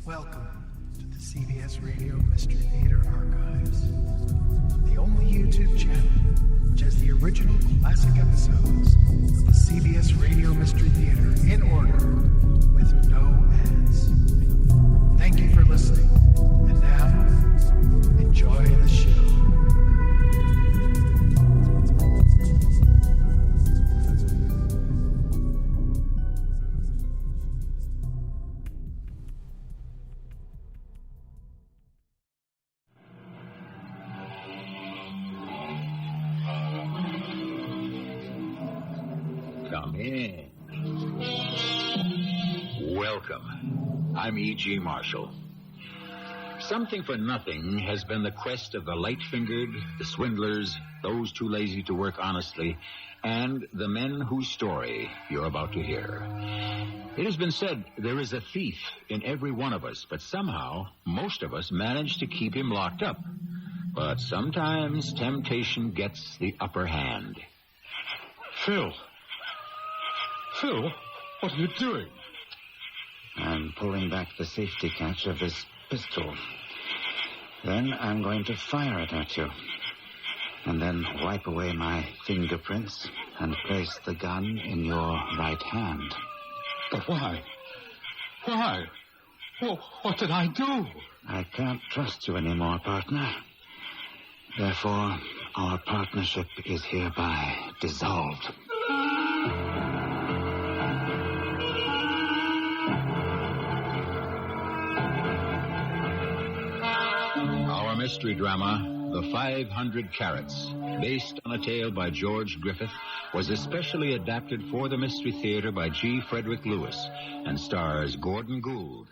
Welcome to the CBS Radio Mystery Theater Archives, the only YouTube channel which has the original classic episodes of the CBS Radio Mystery Theater in order with no ads. Thank you for listening, and now, enjoy the show. Come in. Welcome. I'm E.G. Marshall. Something for nothing has been the quest of the light-fingered, the swindlers, those too lazy to work honestly, and the men whose story you're about to hear. It has been said there is a thief in every one of us, but somehow most of us manage to keep him locked up. But sometimes temptation gets the upper hand. Phil, what are you doing? I'm pulling back the safety catch of this pistol. Then I'm going to fire it at you. And then wipe away my fingerprints and place the gun in your right hand. But why? Why? What did I do? I can't trust you anymore, partner. Therefore, our partnership is hereby dissolved. Our mystery drama, The 500 Carats, based on a tale by George Griffith, was especially adapted for the Mystery Theater by G. Frederick Lewis and stars Gordon Gould.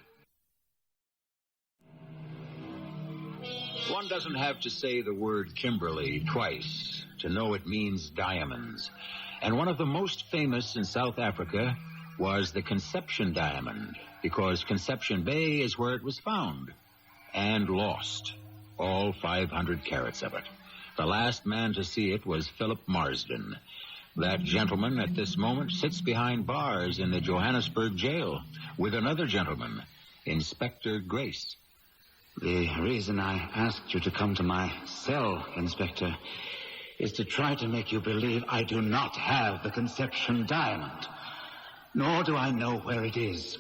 One doesn't have to say the word Kimberley twice to know it means diamonds. And one of the most famous in South Africa was the Conception Diamond, because Conception Bay is where it was found and lost. All 500 carats of it. The last man to see it was Philip Marsden. That gentleman at this moment sits behind bars in the Johannesburg jail with another gentleman, Inspector Grace. The reason I asked you to come to my cell, Inspector, is to try to make you believe I do not have the Conception Diamond, nor do I know where it is.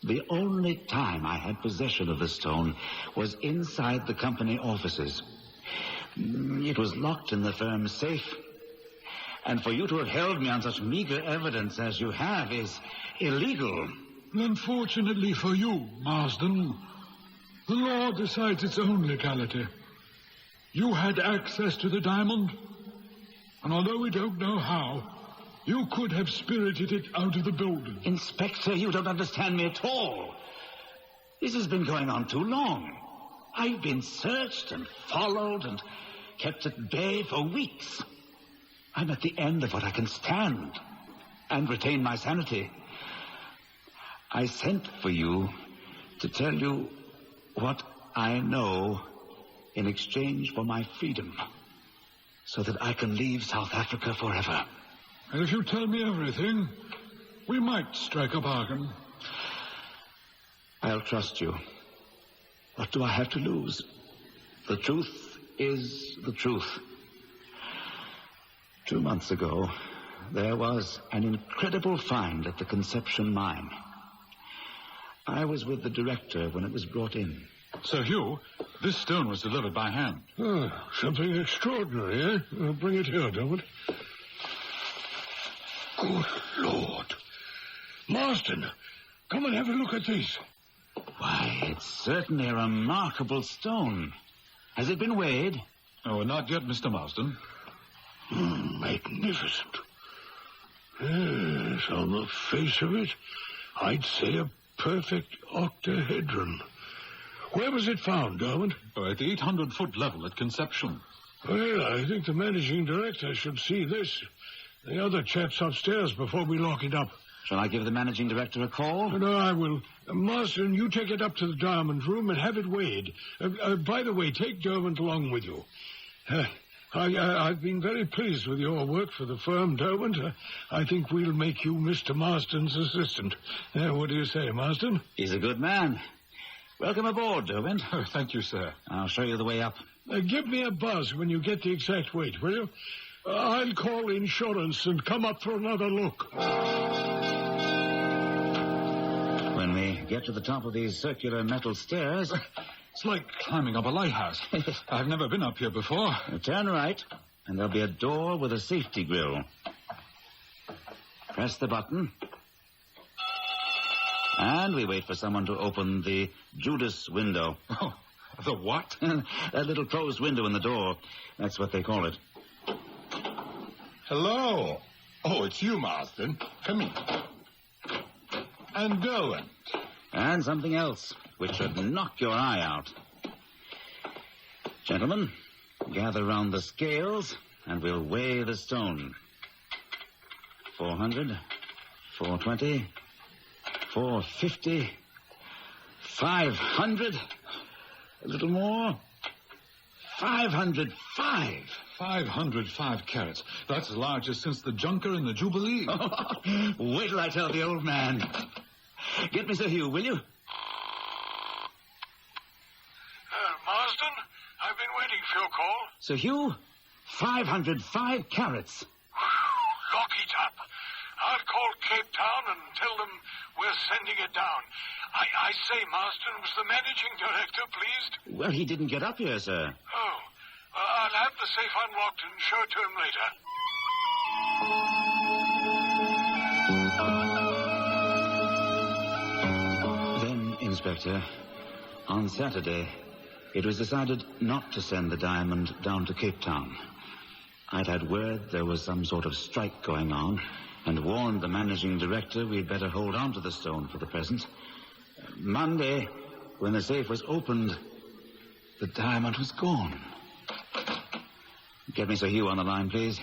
The only time I had possession of the stone was inside the company offices. It was locked in the firm's safe. And for you to have held me on such meager evidence as you have is illegal. Unfortunately for you, Marsden, the law decides its own legality. You had access to the diamond, and although we don't know how, you could have spirited it out of the building. Inspector, you don't understand me at all. This has been going on too long. I've been searched and followed and kept at bay for weeks. I'm at the end of what I can stand and retain my sanity. I sent for you to tell you what I know in exchange for my freedom, so that I can leave South Africa forever. And if you tell me everything, we might strike a bargain. I'll trust you. What do I have to lose? The truth is the truth. 2 months ago, there was an incredible find at the Conception mine. I was with the director when it was brought in. Sir Hugh, this stone was delivered by hand. Oh, something extraordinary, eh? Bring it here, Dermot. Good Lord. Marsden, come and have a look at this. Why, it's certainly a remarkable stone. Has it been weighed? Oh, not yet, Mr. Marsden. Magnificent. Yes, on the face of it, I'd say a perfect octahedron. Where was it found, Dermot? Oh, at the 800-foot level at Conception. Well, I think the managing director should see this. The other chap's upstairs before we lock it up. Shall I give the managing director a call? No, I will. Marsden, you take it up to the diamond room and have it weighed. By the way, take Dermot along with you. I've been very pleased with your work for the firm, Dermot. I think we'll make you Mr. Marsden's assistant. What do you say, Marsden? He's a good man. Welcome aboard, Derwent. Oh, thank you, sir. I'll show you the way up. Give me a buzz when you get the exact weight, will you? I'll call insurance and come up for another look. When we get to the top of these circular metal stairs... It's like climbing up a lighthouse. I've never been up here before. Turn right, and there'll be a door with a safety grill. Press the button. And we wait for someone to open the Judas window. Oh, the what? That little closed window in the door. That's what they call it. Hello. Oh, it's you, Marsden. Come in. And Derwent. And something else, which should knock your eye out. Gentlemen, gather round the scales, and we'll weigh the stone. 400, 420, 450, 500, a little more, 505. 505 carats. That's the largest since the Junker in the Jubilee. Wait till I tell the old man. Get me Sir Hugh, will you? Marsden, I've been waiting for your call. Sir Hugh, 505 carats. Lock it up. I'll call Cape Town and tell them we're sending it down. I say, Marsden, was the managing director pleased? Well, he didn't get up here, sir. Oh, I'll have the safe unlocked and show it to him later. Inspector, on Saturday, it was decided not to send the diamond down to Cape Town. I'd had word there was some sort of strike going on and warned the managing director we'd better hold on to the stone for the present. Monday, when the safe was opened, the diamond was gone. Get me Sir Hugh on the line, please.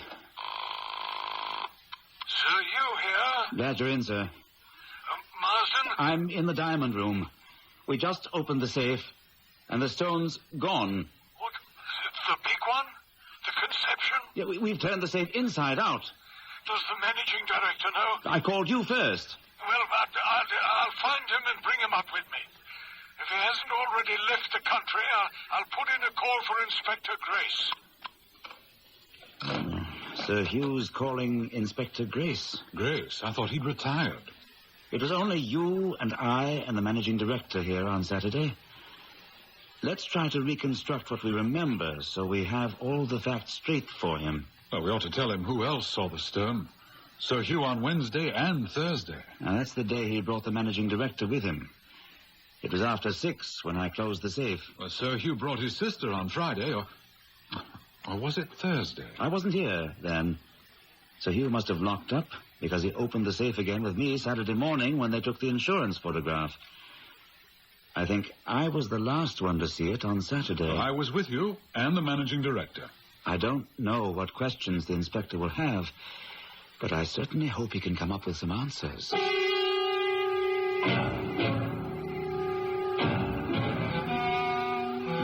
Sir Hugh here? Glad you're in, sir. Marsden? I'm in the diamond room. We just opened the safe, and the stone's gone. What? The big one? The conception? Yeah, we've turned the safe inside out. Does the managing director know? I called you first. Well, I'll find him and bring him up with me. If he hasn't already left the country, I'll put in a call for Inspector Grace. Sir Hugh's calling Inspector Grace. Grace? I thought he'd retired. It was only you and I and the managing director here on Saturday. Let's try to reconstruct what we remember so we have all the facts straight for him. Well, we ought to tell him who else saw the stone. Sir Hugh on Wednesday and Thursday. Now, that's the day he brought the managing director with him. It was after 6 when I closed the safe. Well, Sir Hugh brought his sister on Friday, or was it Thursday? I wasn't here then. Sir Hugh must have locked up because he opened the safe again with me Saturday morning when they took the insurance photograph. I think I was the last one to see it on Saturday. Well, I was with you and the managing director. I don't know what questions the inspector will have, but I certainly hope he can come up with some answers.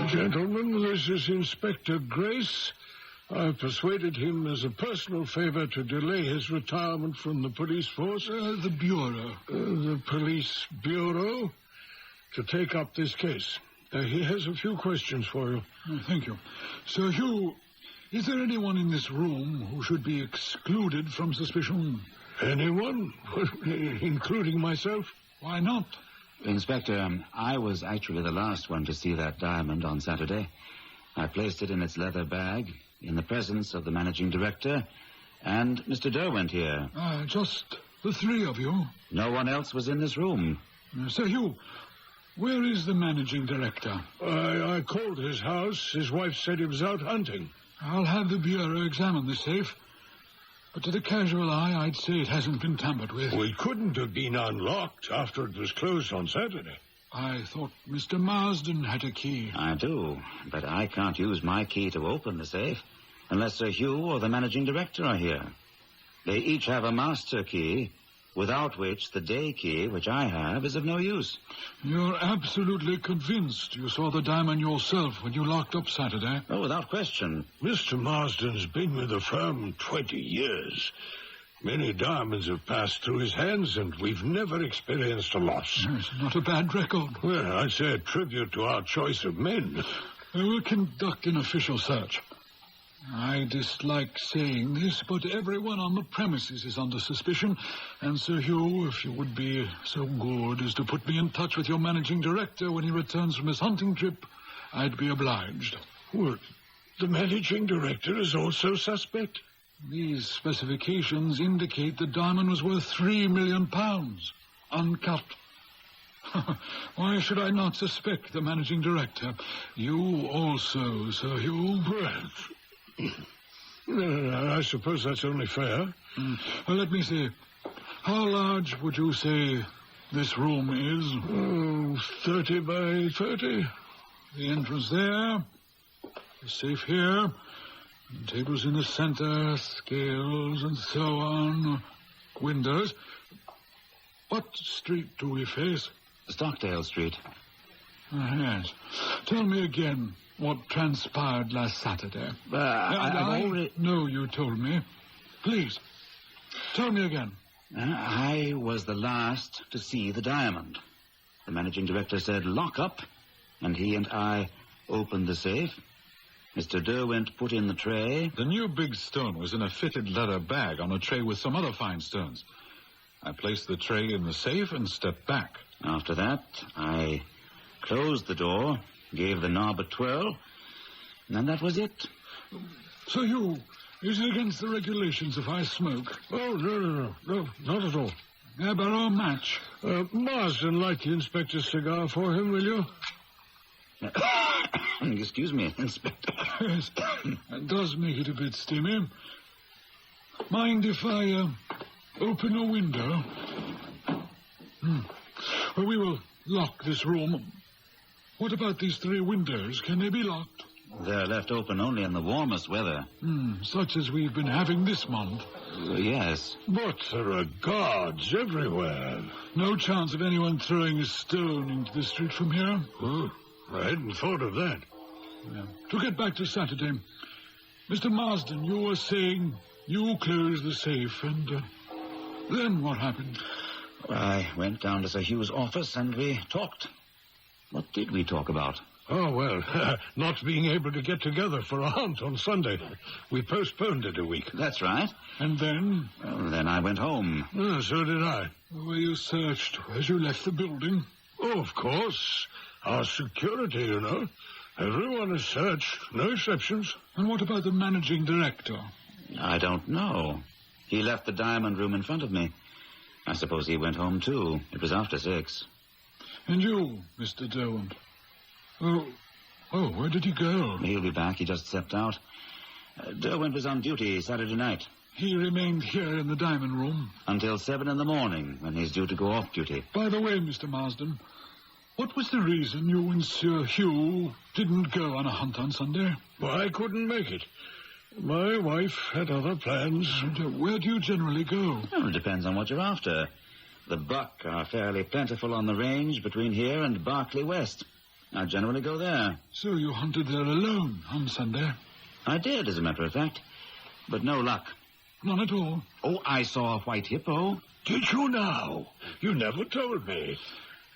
Gentlemen, this is Inspector Grace. I've persuaded him as a personal favor to delay his retirement from the police force. The Bureau. The police bureau to take up this case. He has a few questions for you. Thank you. Sir Hugh, is there anyone in this room who should be excluded from suspicion? Anyone? Including myself? Why not? Inspector, I was actually the last one to see that diamond on Saturday. I placed it in its leather bag in the presence of the managing director and Mr. Derwent here. Just the three of you? No one else was in this room. Sir Hugh, where is the managing director? I called his house. His wife said he was out hunting. I'll have the Bureau examine the safe. But to the casual eye, I'd say it hasn't been tampered with. Well, it couldn't have been unlocked after it was closed on Saturday. I thought Mr. Marsden had a key. I do, but I can't use my key to open the safe unless Sir Hugh or the managing director are here. They each have a master key, without which the day key, which I have, is of no use. You're absolutely convinced you saw the diamond yourself when you locked up Saturday? Oh, without question. Mr. Marsden's been with the firm 20 years. Many diamonds have passed through his hands, and we've never experienced a loss. It's not a bad record. Well, I'd say a tribute to our choice of men. We will conduct an official search. I dislike saying this, but everyone on the premises is under suspicion. And Sir Hugh, if you would be so good as to put me in touch with your managing director when he returns from his hunting trip, I'd be obliged. Well, the managing director is also suspect. These specifications indicate the diamond was worth £3 million, uncut. Why should I not suspect the managing director? You also, Sir Hugh. I suppose that's only fair. Well, let me see. How large would you say this room is? 30 by 30. The entrance there, the safe here, tables in the center, scales and so on, windows. What street do we face? Stockdale Street. Yes. Tell me again what transpired last Saturday. I know you told me. Please, tell me again. I was the last to see the diamond. The managing director said, "Lock up," and he and I opened the safe. Mr. Derwent put in the tray. The new big stone was in a fitted leather bag on a tray with some other fine stones. I placed the tray in the safe and stepped back. After that, I closed the door, gave the knob a twirl, and that was it. So is it against the regulations if I smoke? Oh, no, not at all. I borrow a match. Marsden, light the inspector's cigar for him, will you? Excuse me, Inspector. Yes, that does make it a bit steamy. Mind if I open a window? Well, we will lock this room. What about these 3 windows? Can they be locked? They're left open only in the warmest weather. Such as we've been having this month. Yes. But there are guards everywhere. No chance of anyone throwing a stone into the street from here? I hadn't thought of that. Yeah. To get back to Saturday, Mr. Marsden, you were saying you closed the safe, and then what happened? I went down to Sir Hugh's office and we talked. What did we talk about? Oh, well, not being able to get together for a hunt on Sunday. We postponed it a week. That's right. And then? Well, then I went home. So did I. Were you searched as you left the building? Oh, of course. Our security, you know. Everyone is searched. No exceptions. And what about the managing director? I don't know. He left the diamond room in front of me. I suppose he went home, too. It was after 6. And you, Mr. Derwent? Oh, where did he go? He'll be back. He just stepped out. Derwent was on duty Saturday night. He remained here in the diamond room? Until 7 in the morning, when he's due to go off duty. By the way, Mr. Marsden, what was the reason you and Sir Hugh didn't go on a hunt on Sunday? Well, I couldn't make it. My wife had other plans. And, where do you generally go? Well, it depends on what you're after. The buck are fairly plentiful on the range between here and Berkeley West. I generally go there. So you hunted there alone on Sunday? I did, as a matter of fact. But no luck. None at all? Oh, I saw a white hippo. Did you now? You never told me.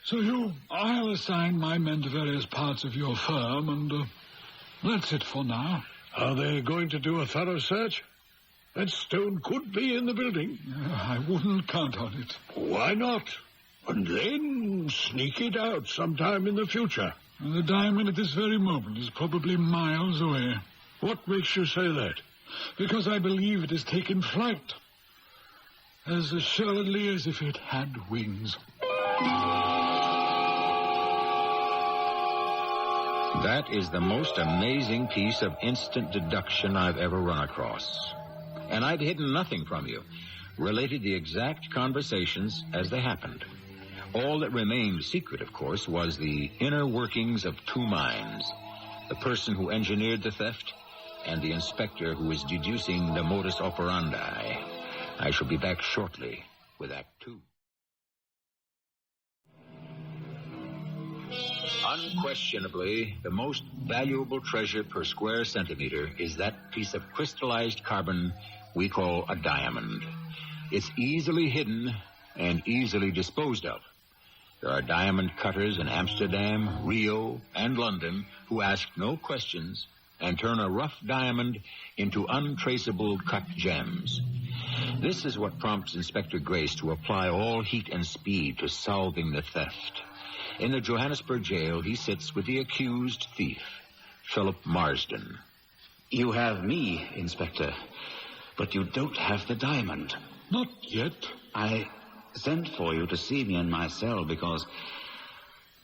So I'll assign my men to various parts of your firm, and that's it for now. Are they going to do a thorough search? That stone could be in the building. I wouldn't count on it. Why not? And then sneak it out sometime in the future. And the diamond at this very moment is probably miles away. What makes you say that? Because I believe it has taken flight. As assuredly as if it had wings. That is the most amazing piece of instant deduction I've ever run across. And I've hidden nothing from you. Related the exact conversations as they happened. All that remained secret, of course, was the inner workings of 2 minds. The person who engineered the theft and the inspector who is deducing the modus operandi. I shall be back shortly with Act 2. Unquestionably, the most valuable treasure per square centimeter is that piece of crystallized carbon we call a diamond. It's easily hidden and easily disposed of. There are diamond cutters in Amsterdam, Rio, and London who ask no questions and turn a rough diamond into untraceable cut gems. This is what prompts Inspector Grace to apply all heat and speed to solving the theft. In the Johannesburg jail, he sits with the accused thief, Philip Marsden. You have me, Inspector, but you don't have the diamond. Not yet. I sent for you to see me in my cell because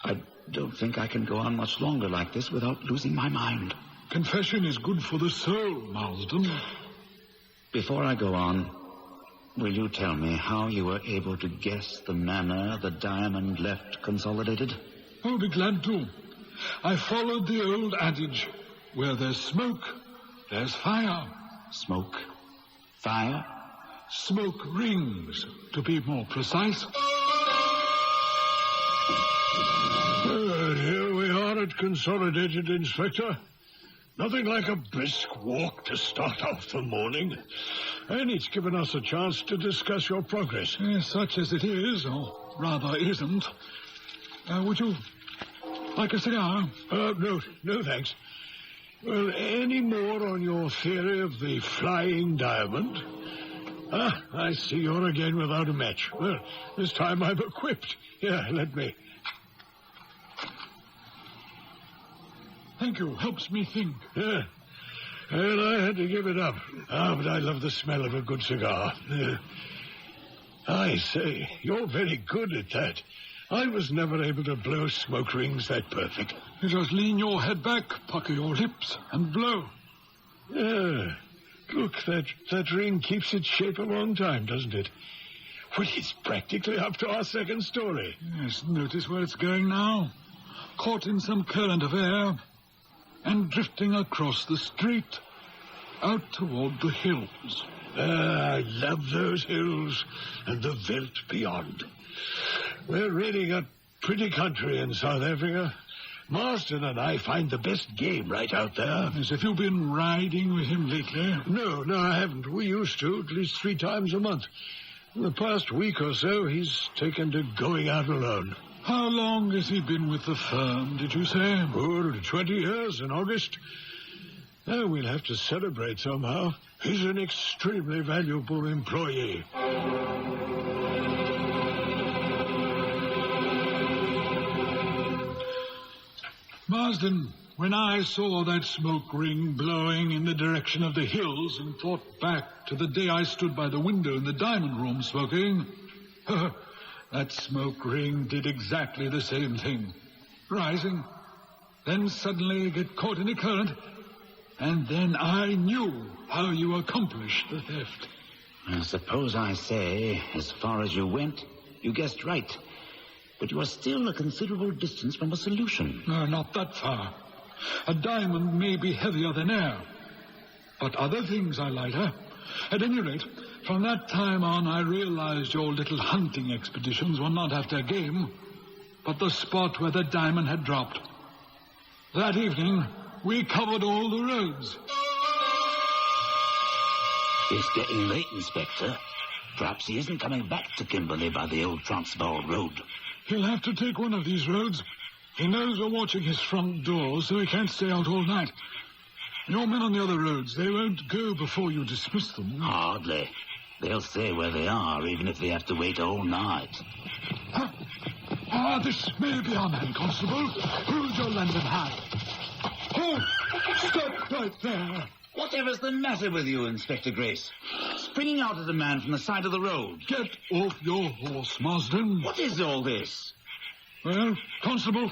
I don't think I can go on much longer like this without losing my mind. Confession is good for the soul, Marsden. Before I go on, will you tell me how you were able to guess the manner the diamond left consolidated? I'll be glad to. I followed the old adage, where there's smoke, there's fire. Smoke? Fire? Smoke rings, to be more precise. Here we are at Consolidated, Inspector. Nothing like a brisk walk to start off the morning. And it's given us a chance to discuss your progress. Such as it is, or rather isn't. Would you like a cigar? No, thanks. Well, any more on your theory of the flying diamond? I see you're again without a match. Well, this time I'm equipped. Here, let me. Thank you. Helps me think. Yeah. Well, I had to give it up. But I love the smell of a good cigar. I say, you're very good at that. I was never able to blow smoke rings that perfect. You just lean your head back, pucker your lips, and blow. Yeah. Look, that ring keeps its shape a long time, doesn't it? Well, it's practically up to our second story. Yes, notice where it's going now. Caught in some current of air and drifting across the street out toward the hills. I love those hills and the veldt beyond. We're really got pretty country in South Africa. Marsden and I find the best game right out there. As if you've been riding with him lately. No, I haven't. We used to, at least 3 times a month. In the past week or so, he's taken to going out alone. How long has he been with the firm, did you say? 20 years in August. We'll have to celebrate somehow. He's an extremely valuable employee. Marsden, when I saw that smoke ring blowing in the direction of the hills and thought back to the day I stood by the window in the diamond room smoking, that smoke ring did exactly the same thing. Rising, then suddenly get caught in a current, and then I knew how you accomplished the theft. I suppose I say, as far as you went, you guessed right. But you are still a considerable distance from a solution. No, not that far. A diamond may be heavier than air, but other things are lighter. At any rate, from that time on, I realized your little hunting expeditions were not after game, but the spot where the diamond had dropped. That evening, we covered all the roads. It's getting late, Inspector. Perhaps he isn't coming back to Kimberley by the old Transvaal road. He'll have to take one of these roads. He knows we're watching his front door, so he can't stay out all night. Your men on the other roads, they won't go before you dismiss them. Hardly. They'll stay where they are, even if they have to wait all night. This may be our man, Constable. Hold your London high. Stop right there. Whatever's the matter with you, Inspector Grace? Springing out at a man from the side of the road. Get off your horse, Marsden. What is all this? Well, Constable,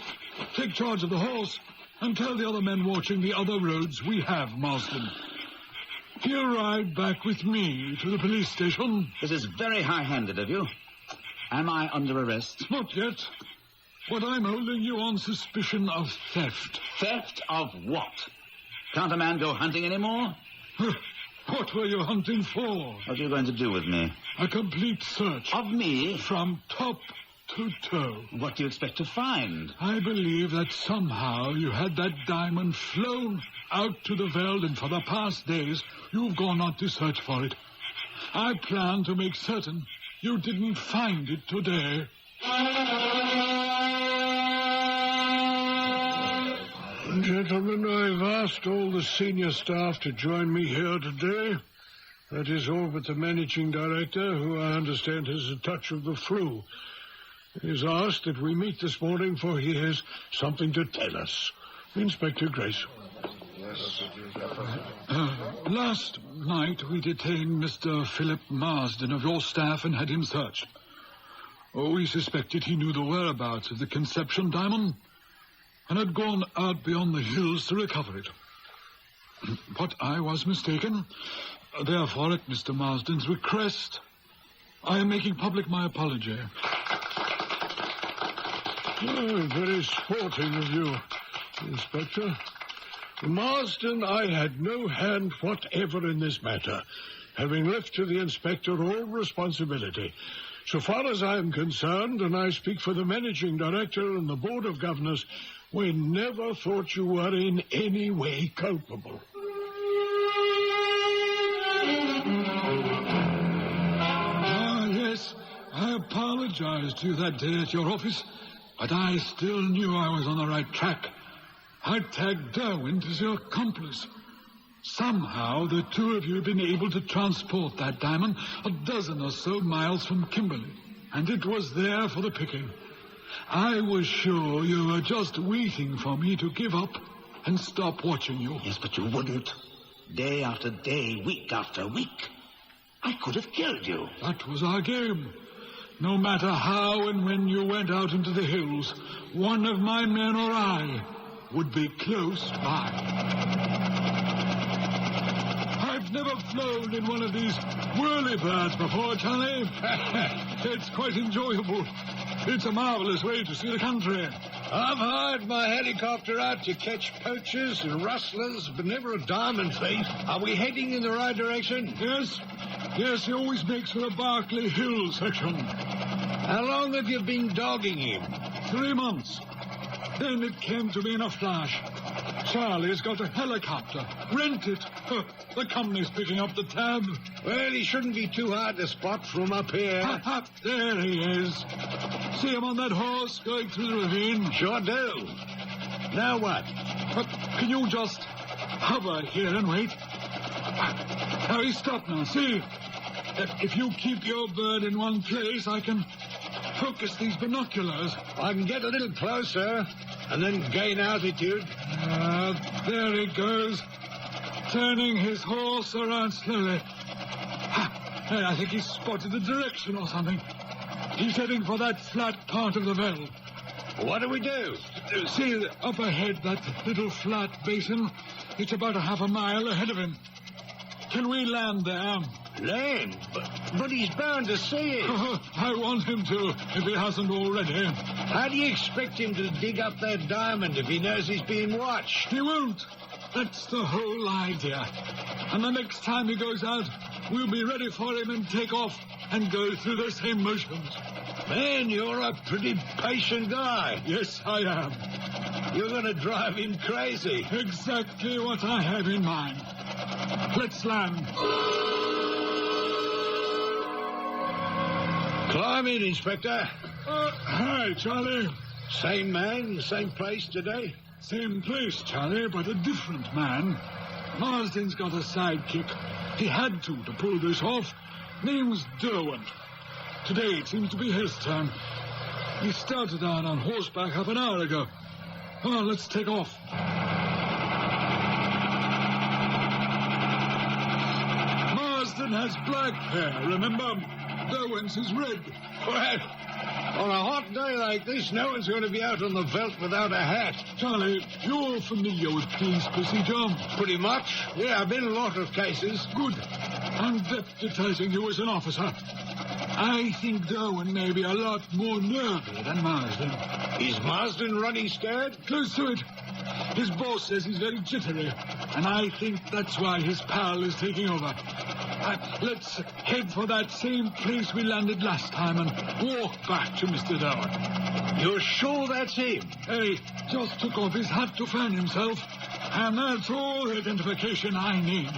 take charge of the horse and tell the other men watching the other roads we have, Marsden. He'll ride back with me to the police station. This is very high-handed of you. Am I under arrest? Not yet. But I'm holding you on suspicion of theft. Theft of what? Can't a man go hunting anymore? What were you hunting for? What are you going to do with me? A complete search. Of me? From top to toe. What do you expect to find? I believe that somehow you had that diamond flown out to the veld, and for the past days you've gone out to search for it. I plan to make certain you didn't find it today. Gentlemen, I've asked all the senior staff to join me here today. That is all but the managing director, who I understand has a touch of the flu. He's asked that we meet this morning, for he has something to tell us. Inspector Grace. Last night we detained Mr. Philip Marsden of your staff and had him searched. We suspected he knew the whereabouts of the Conception diamond and had gone out beyond the hills to recover it. But I was mistaken. Therefore, at Mr. Marsden's request, I am making public my apology. Oh, very sporting of you, Inspector. Marsden, I had no hand whatever in this matter, having left to the inspector all responsibility. So far as I am concerned, and I speak for the managing director and the board of governors, we never thought you were in any way culpable. Yes, I apologized to you that day at your office, but I still knew I was on the right track. I tagged Derwent as your accomplice. Somehow the two of you have been able to transport that diamond a dozen or so miles from Kimberley, and it was there for the picking. I was sure you were just waiting for me to give up and stop watching you. Yes, but you wouldn't. Day after day, week after week. I could have killed you. That was our game. No matter how and when you went out into the hills, one of my men or I would be close by. I've never flown in one of these whirlybirds before, Charlie. It's quite enjoyable. It's a marvelous way to see the country. I've hired my helicopter out to catch poachers and rustlers, but never a diamond thief. Are we heading in the right direction? Yes. Yes, he always makes for the Berkeley Hill section. How long have you been dogging him? 3 months. Then it came to me in a flash. Charlie's got a helicopter. Rent it. The company's picking up the tab. Well, he shouldn't be too hard to spot from up here. There he is. See him on that horse going through the ravine? Sure do. Now what? Can you just hover here and wait? Now he's stopped now. See? If you keep your bird in one place, I can focus these binoculars. I can get a little closer and then gain altitude. There he goes, turning his horse around slowly. I think he's spotted the direction or something. He's heading for that flat part of the veld. What do we do? See, up ahead, that little flat basin. It's about a half a mile ahead of him. Can we land there? Land? But he's bound to see it. I want him to, if he hasn't already. How do you expect him to dig up that diamond if he knows he's being watched? He won't. That's the whole idea. And the next time he goes out, we'll be ready for him and take off and go through the same motions. Man, you're a pretty patient guy. Yes, I am. You're going to drive him crazy. Exactly what I have in mind. Let's land. Climb in, Inspector. Hi, Charlie. Same man, same place today? Same place, Charlie, but a different man. Marsden's got a sidekick. He had to pull this off. Name's Derwent. Today it seems to be his turn. He started out on horseback half an hour ago. Well, let's take off. Marsden has black hair, remember? Derwent's is red. Well, on a hot day like this, no one's going to be out on the veldt without a hat. Charlie, you're familiar with police procedure? Pretty much. Yeah, I've been in a lot of cases. Good. I'm deputizing you as an officer. I think Derwent may be a lot more nervy than Marsden. Is Marsden running scared? Close to it. His boss says he's very jittery, and I think that's why his pal is taking over. Let's head for that same place we landed last time and walk back to Mr. Derwent. You're sure that's him? He just took off his hat to fan himself, and that's all identification I need.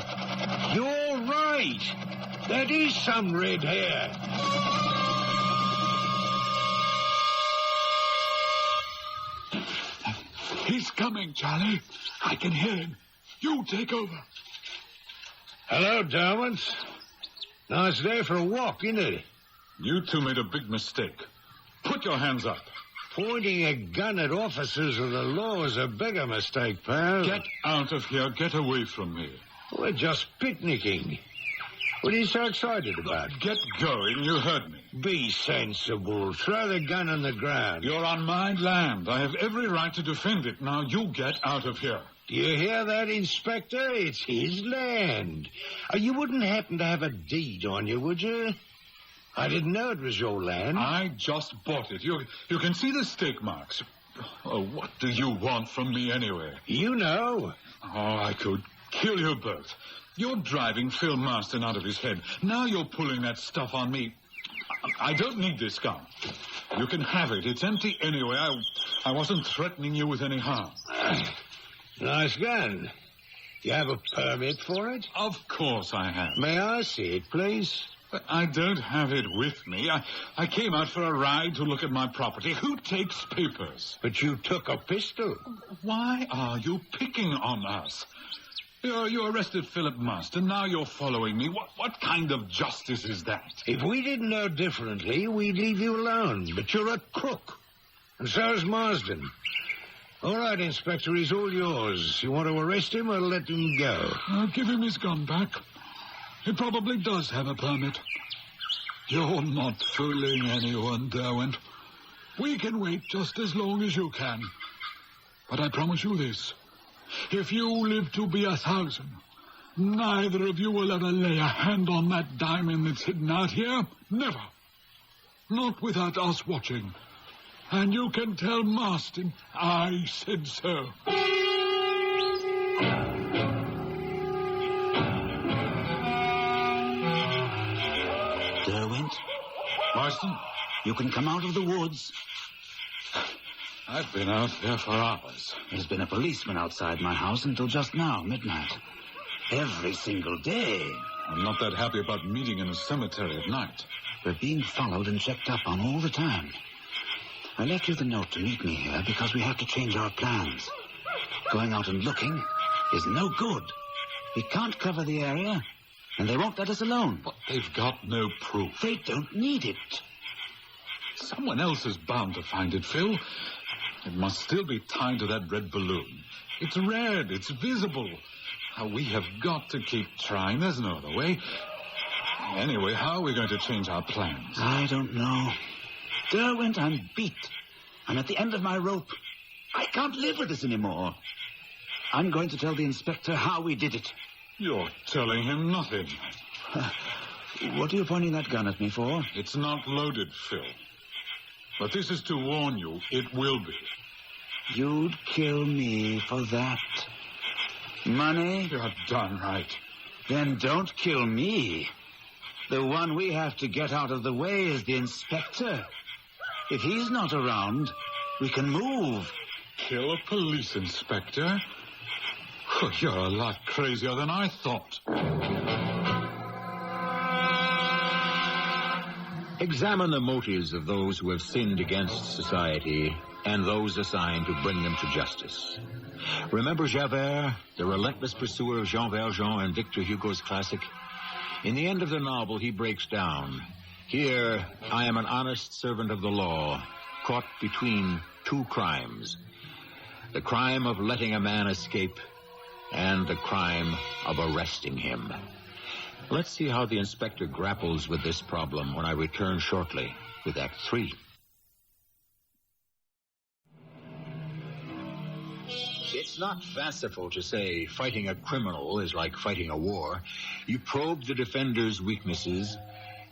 You're right. That is some red hair. He's coming, Charlie. I can hear him. You take over. Hello, Derwent. Nice day for a walk, isn't it? You two made a big mistake. Put your hands up. Pointing a gun at officers of the law is a bigger mistake, pal. Get out of here. Get away from me. We're just picnicking. What are you so excited about? Get going. You heard me. Be sensible. Throw the gun on the ground. You're on my land. I have every right to defend it. Now you get out of here. Do you hear that, Inspector? It's his land. You wouldn't happen to have a deed on you, would you? I didn't know it was your land. I just bought it. You can see the stake marks. Oh, what do you want from me anyway? You know. Oh, I could kill you both. You're driving Phil Marston out of his head. Now you're pulling that stuff on me. I don't need this gun. You can have it. It's empty anyway. I wasn't threatening you with any harm. Nice gun. You have a permit for it? Of course I have. May I see it, please? But I don't have it with me. I came out for a ride to look at my property. Who takes papers? But you took a pistol. Why are you picking on us? You arrested Philip Marston. Now you're following me. What kind of justice is that? If we didn't know differently, we'd leave you alone. But you're a crook. And so is Marsden. All right, Inspector, he's all yours. You want to arrest him or let him go? I'll give him his gun back. He probably does have a permit. You're not fooling anyone, Derwent. We can wait just as long as you can. But I promise you this. If you live to be 1,000, neither of you will ever lay a hand on that diamond that's hidden out here. Never. Not without us watching. And you can tell Marston I said so. Derwent? Marston? You can come out of the woods. I've been out there for hours. There's been a policeman outside my house until just now, midnight. Every single day. I'm not that happy about meeting in a cemetery at night. We're being followed and checked up on all the time. I left you the note to meet me here because we have to change our plans. Going out and looking is no good. We can't cover the area, and they won't let us alone. But they've got no proof. They don't need it. Someone else is bound to find it, Phil. It must still be tied to that red balloon. It's red. It's visible. We have got to keep trying. There's no other way. Anyway, how are we going to change our plans? I don't know. Derwent, I'm beat. I'm at the end of my rope. I can't live with this anymore. I'm going to tell the inspector how we did it. You're telling him nothing. What are you pointing that gun at me for? It's not loaded, Phil. But this is to warn you, it will be. You'd kill me for that. Money? You're done right. Then don't kill me. The one we have to get out of the way is the inspector. If he's not around, we can move. Kill a police inspector? Oh, you're a lot crazier than I thought. Examine the motives of those who have sinned against society and those assigned to bring them to justice. Remember Javert, the relentless pursuer of Jean Valjean and Victor Hugo's classic? In the end of the novel, he breaks down. Here, I am an honest servant of the law, caught between two crimes. The crime of letting a man escape and the crime of arresting him. Let's see how the inspector grapples with this problem when I return shortly with Act 3. It's not fanciful to say fighting a criminal is like fighting a war. You probe the defender's weaknesses.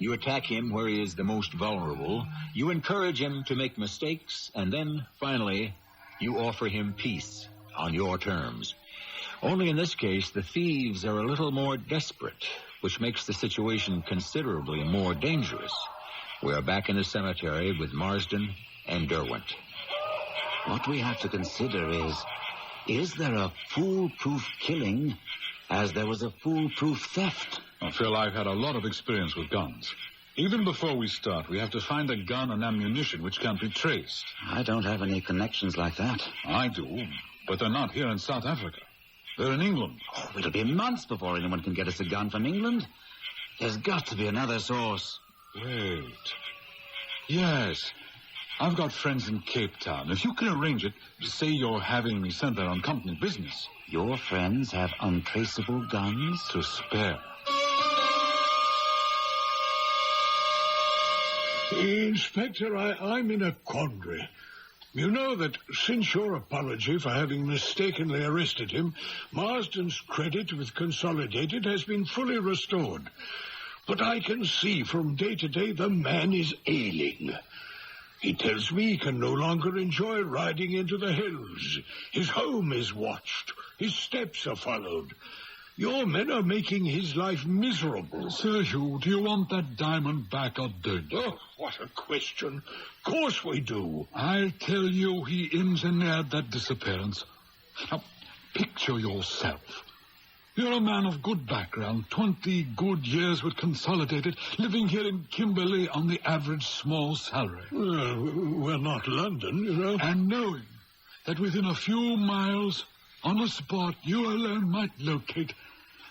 You attack him where he is the most vulnerable. You encourage him to make mistakes. And then, finally, you offer him peace on your terms. Only in this case, the thieves are a little more desperate, which makes the situation considerably more dangerous. We are back in the cemetery with Marsden and Derwent. What we have to consider is there a foolproof killing as there was a foolproof theft? Well, Phil, I've had a lot of experience with guns. Even before we start, we have to find a gun and ammunition which can't be traced. I don't have any connections like that. I do, but they're not here in South Africa. They're in England. Oh, it'll be months before anyone can get us a gun from England. There's got to be another source. Wait. Yes. I've got friends in Cape Town. If you can arrange it, say you're having me sent there on company business. Your friends have untraceable guns? To spare. Inspector, I'm in a quandary. You know that since your apology for having mistakenly arrested him, Marsden's credit with Consolidated has been fully restored. But I can see from day to day the man is ailing. He tells me he can no longer enjoy riding into the hills. His home is watched. His steps are followed. Your men are making his life miserable. Sir Hugh, do you want that diamond back or don't you? Oh, what a question. Of course we do. I tell you, he engineered that disappearance. Now, picture yourself. You're a man of good background, 20 good years with Consolidated, living here in Kimberley on the average small salary. Well, we're not London, you know. And knowing that within a few miles, on a spot you alone might locate,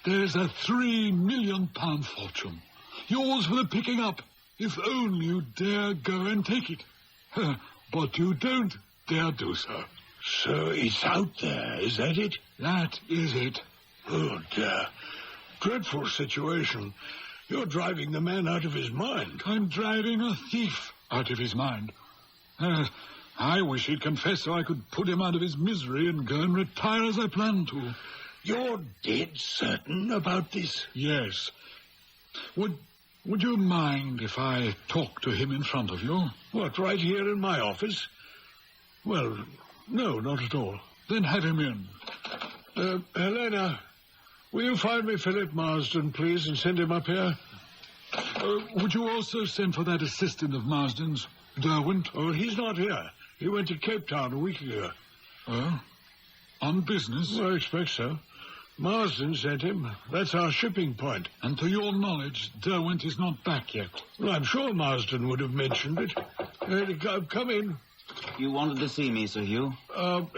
there's a £3 million fortune. Yours for the picking up, if only you dare go and take it. But you don't dare do so. So it's out there, is that it? That is it. Oh, dear. Dreadful situation. You're driving the man out of his mind. I'm driving a thief out of his mind. I wish he'd confess so I could put him out of his misery and go and retire as I planned to. You're dead certain about this? Yes. Would you mind if I talked to him in front of you? What, right here in my office? Well, no, not at all. Then have him in. Helena, will you find me Philip Marsden, please, and send him up here? Would you also send for that assistant of Marsden's, Derwent? Oh, he's not here. He went to Cape Town a week ago. Oh? On business? Well, I expect so. Marsden sent him. That's our shipping point. And to your knowledge, Derwent is not back yet. Well, I'm sure Marsden would have mentioned it. Come in. You wanted to see me, Sir Hugh?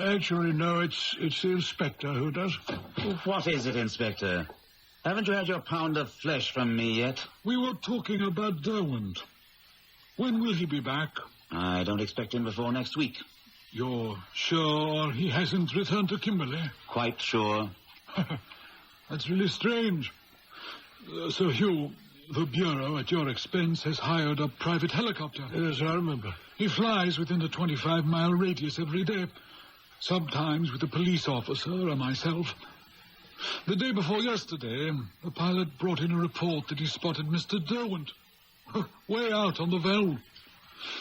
Actually, no, it's the inspector who does. What is it, Inspector? Haven't you had your pound of flesh from me yet? We were talking about Derwent. When will he be back? I don't expect him before next week. You're sure he hasn't returned to Kimberley? Quite sure. That's really strange. Sir Hugh, the Bureau, at your expense, has hired a private helicopter. Yes, I remember. He flies within the 25-mile radius every day, sometimes with a police officer or myself. The day before yesterday, the pilot brought in a report that he spotted Mr. Derwent, way out on the Veld.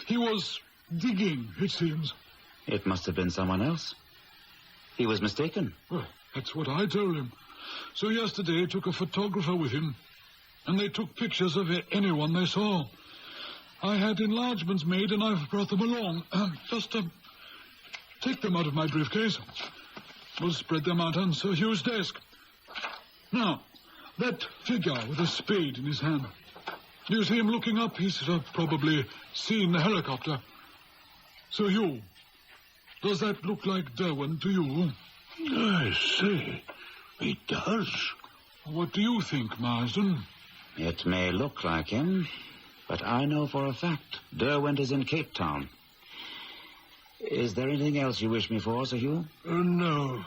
He was digging, it seems. It must have been someone else. He was mistaken. Well, that's what I told him. So yesterday he took a photographer with him, and they took pictures of anyone they saw. I had enlargements made, and I've brought them along. Just take them out of my briefcase. We'll spread them out on Sir Hugh's desk. Now, that figure with a spade in his hand. You see him looking up? He's probably seen the helicopter. Sir Hugh, does that look like Derwent to you? I see. It does. What do you think, Marsden? It may look like him, but I know for a fact Derwent is in Cape Town. Is there anything else you wish me for, Sir Hugh? No.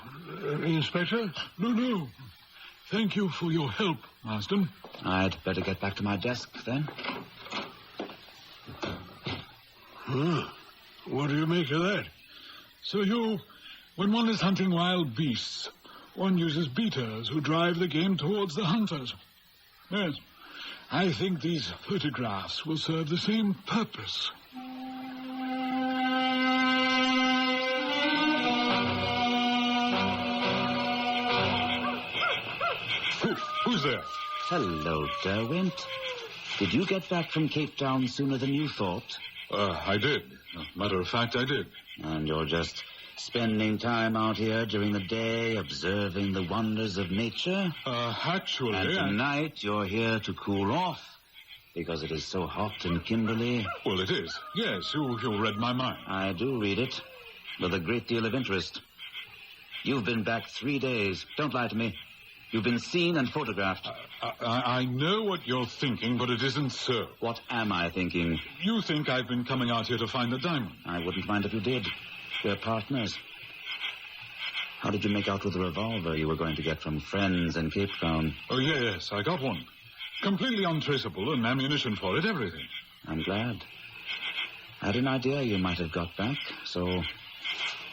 Inspector? No. Thank you for your help, Marsden. I'd better get back to my desk, then. What do you make of that? Sir Hugh, when one is hunting wild beasts, one uses beaters who drive the game towards the hunters. Yes, I think these photographs will serve the same purpose. Who's there? Hello, Derwent. Did you get back from Cape Town sooner than you thought? I did. Matter of fact, I did. And you're just Spending time out here during the day, observing the wonders of nature. Actually... And tonight you're here to cool off, because it is so hot in Kimberley. Well, it is. Yes, you read my mind. I do read it, with a great deal of interest. You've been back 3 days. Don't lie to me. You've been seen and photographed. I know what you're thinking, but it isn't so. What am I thinking? You think I've been coming out here to find the diamond. I wouldn't mind if you did. We're partners. How did you make out with the revolver you were going to get from friends in Cape Town? Oh, yes, I got one. Completely untraceable, and ammunition for it, everything. I'm glad. I had an idea you might have got back, so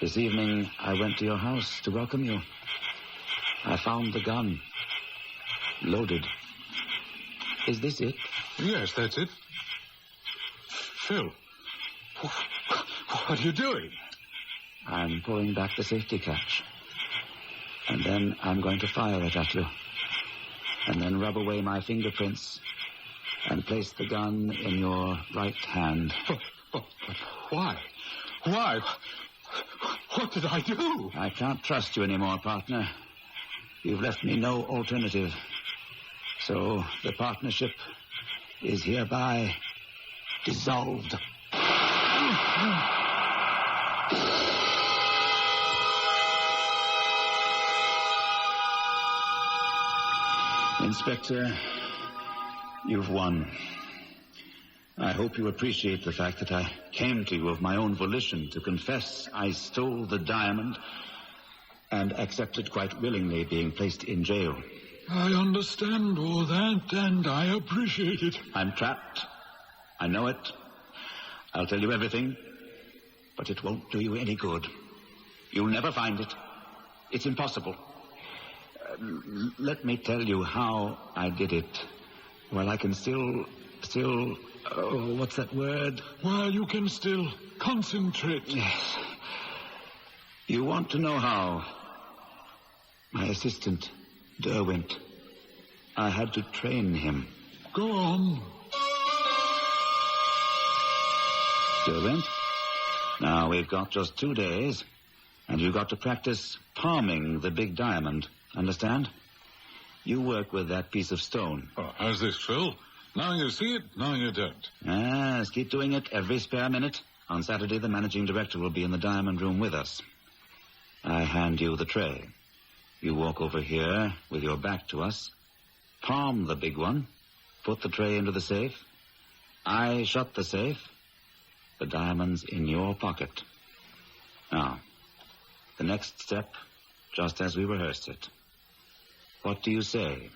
this evening I went to your house to welcome you. I found the gun. Loaded. Is this it? Yes, that's it. Phil, what are you doing? I'm pulling back the safety catch. And then I'm going to fire it at you. And then rub away my fingerprints and place the gun in your right hand. But why? Why? What did I do? I can't trust you anymore, partner. You've left me no alternative. So the partnership is hereby dissolved. Inspector, you've won. I hope you appreciate the fact that I came to you of my own volition to confess I stole the diamond and accepted quite willingly being placed in jail. I understand all that, and I appreciate it. I'm trapped. I know it. I'll tell you everything, but it won't do you any good. You'll never find it. It's impossible. Let me tell you how I did it. Well, I can still, what's that word? While you can still concentrate. Yes. You want to know how? My assistant, Derwent. I had to train him. Go on. Derwent? Now, we've got just 2 days, and you've got to practice palming the big diamond. Understand? You work with that piece of stone. Oh, how's this, Phil? Now you see it, now you don't. Yes, keep doing it every spare minute. On Saturday, the managing director will be in the diamond room with us. I hand you the tray. You walk over here with your back to us, palm the big one, put the tray into the safe. I shut the safe. The diamond's in your pocket. Now, the next step, just as we rehearsed it. What do you say?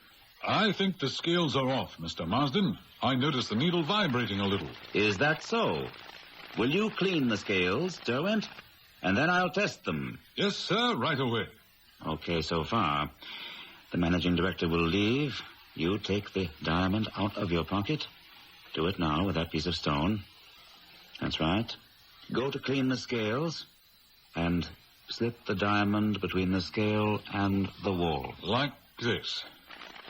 I think the scales are off, Mr. Marsden. I noticed the needle vibrating a little. Is that so? Will you clean the scales, Derwent? And then I'll test them. Yes, sir, right away. Okay, so far. The managing director will leave. You take the diamond out of your pocket. Do it now with that piece of stone. That's right. Go to clean the scales and slip the diamond between the scale and the wall. Like this.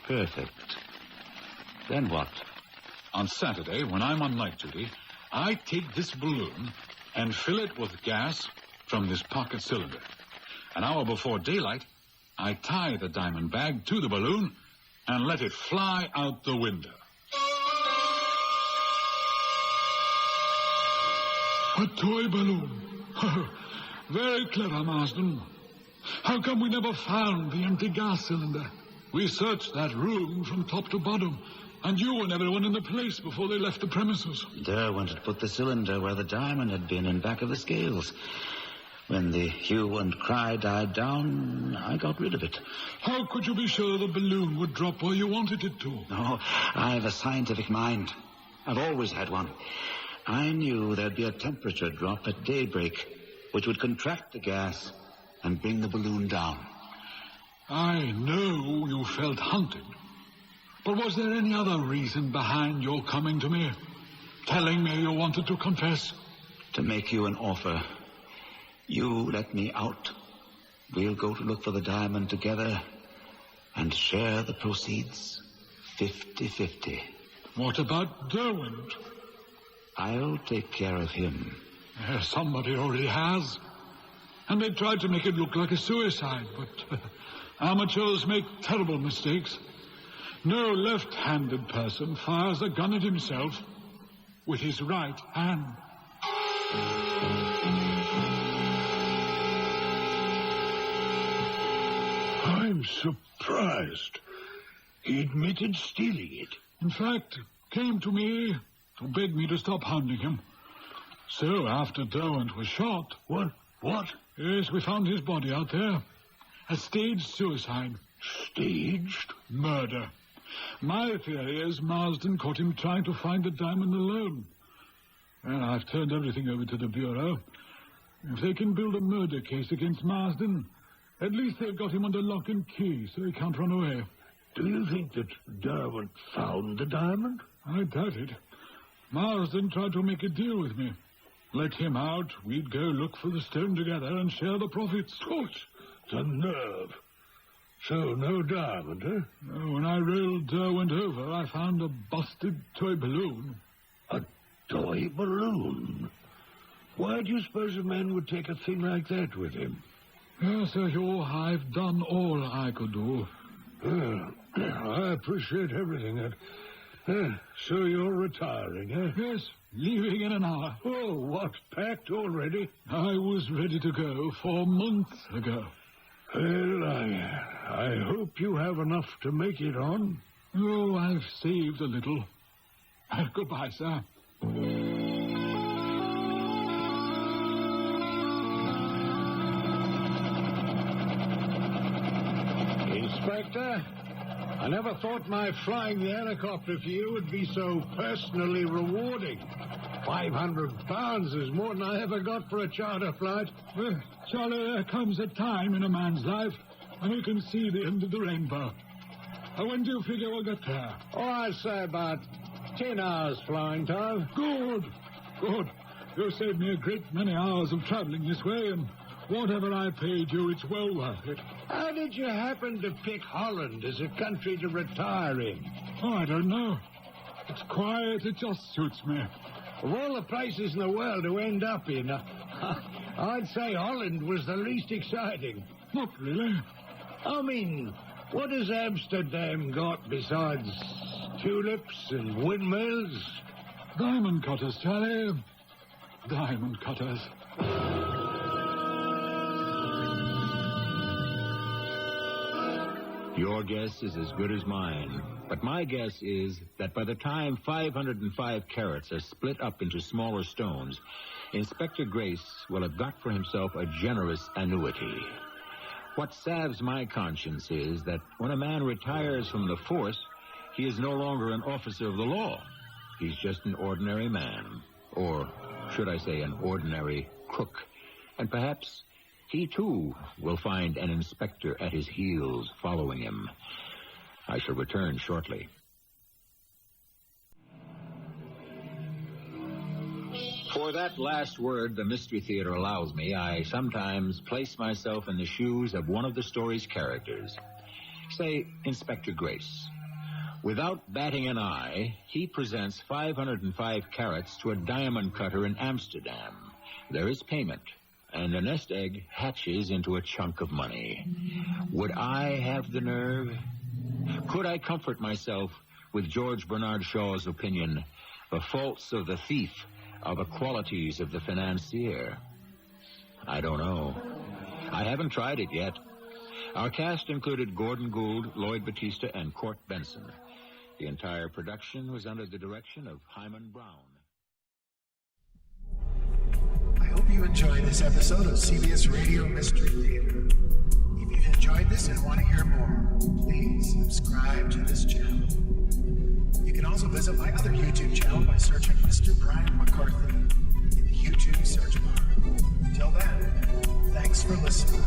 Perfect. Then what? On Saturday, when I'm on night duty, I take this balloon and fill it with gas from this pocket cylinder. An hour before daylight, I tie the diamond bag to the balloon and let it fly out the window. A toy balloon. Very clever, Marsden. How come we never found the empty gas cylinder? We searched that room from top to bottom, and you and everyone in the place before they left the premises. Derwent had put the cylinder where the diamond had been in back of the scales. When the hue and cry died down, I got rid of it. How could you be sure the balloon would drop where you wanted it to? Oh, I have a scientific mind. I've always had one. I knew there'd be a temperature drop at daybreak, which would contract the gas and bring the balloon down. I know you felt hunted. But was there any other reason behind your coming to me? Telling me you wanted to confess? To make you an offer. You let me out. We'll go to look for the diamond together and share the proceeds 50-50. What about Derwent? I'll take care of him. Somebody already has. And they tried to make it look like a suicide, but amateurs make terrible mistakes. No left-handed person fires a gun at himself with his right hand. I'm surprised. He admitted stealing it. In fact, came to me to beg me to stop hounding him. So, after Derwent was shot... What? Yes, we found his body out there. A staged suicide. Staged? Murder. My theory is Marsden caught him trying to find the diamond alone. Well, I've turned everything over to the Bureau. If they can build a murder case against Marsden, at least they've got him under lock and key, so he can't run away. Do you think that Derwent found the diamond? I doubt it. Marsden tried to make a deal with me. Let him out, we'd go look for the stone together and share the profits. Good. The nerve. So, no diamond, eh? No, when I rolled Derwent over, I found a busted toy balloon. A toy balloon? Why do you suppose a man would take a thing like that with him? Sir Hugh, I've done all I could do. I appreciate everything. So you're retiring, eh? Yes, leaving in an hour. Oh, what, packed already? I was ready to go 4 months ago. Well, I hope you have enough to make it on. Oh, I've saved a little. Goodbye, sir. Inspector, I never thought my flying the helicopter for you would be so personally rewarding. £500 is more than I ever got for a charter flight. Well, Charlie, there comes a time in a man's life when he can see the end of the rainbow. When do you figure we'll get there? Oh, I'd say about 10 hours flying time. Good. You saved me a great many hours of traveling this way, and whatever I paid you, it's well worth it. How did you happen to pick Holland as a country to retire in? Oh, I don't know. It's quiet, it just suits me. Of all the places in the world to end up in, I'd say Holland was the least exciting. Not really. I mean, what has Amsterdam got besides tulips and windmills? Diamond cutters, Charlie. Diamond cutters. Your guess is as good as mine, but my guess is that by the time 505 carats are split up into smaller stones, Inspector Grace will have got for himself a generous annuity. What salves my conscience is that when a man retires from the force, he is no longer an officer of the law. He's just an ordinary man, or should I say an ordinary crook, and perhaps he, too, will find an inspector at his heels following him. I shall return shortly. For that last word the Mystery Theater allows me, I sometimes place myself in the shoes of one of the story's characters. Say, Inspector Grace. Without batting an eye, he presents 505 carats to a diamond cutter in Amsterdam. There is payment, and the nest egg hatches into a chunk of money. Would I have the nerve? Could I comfort myself with George Bernard Shaw's opinion, the faults of the thief are the qualities of the financier? I don't know. I haven't tried it yet. Our cast included Gordon Gould, Lloyd Battista, and Court Benson. The entire production was under the direction of Hyman Brown. I hope you enjoyed this episode of CBS Radio Mystery Theater. If you've enjoyed this and want to hear more, please subscribe to this channel. You can also visit my other YouTube channel by searching Mr. Brian McCarthy in the YouTube search bar. Until then, thanks for listening.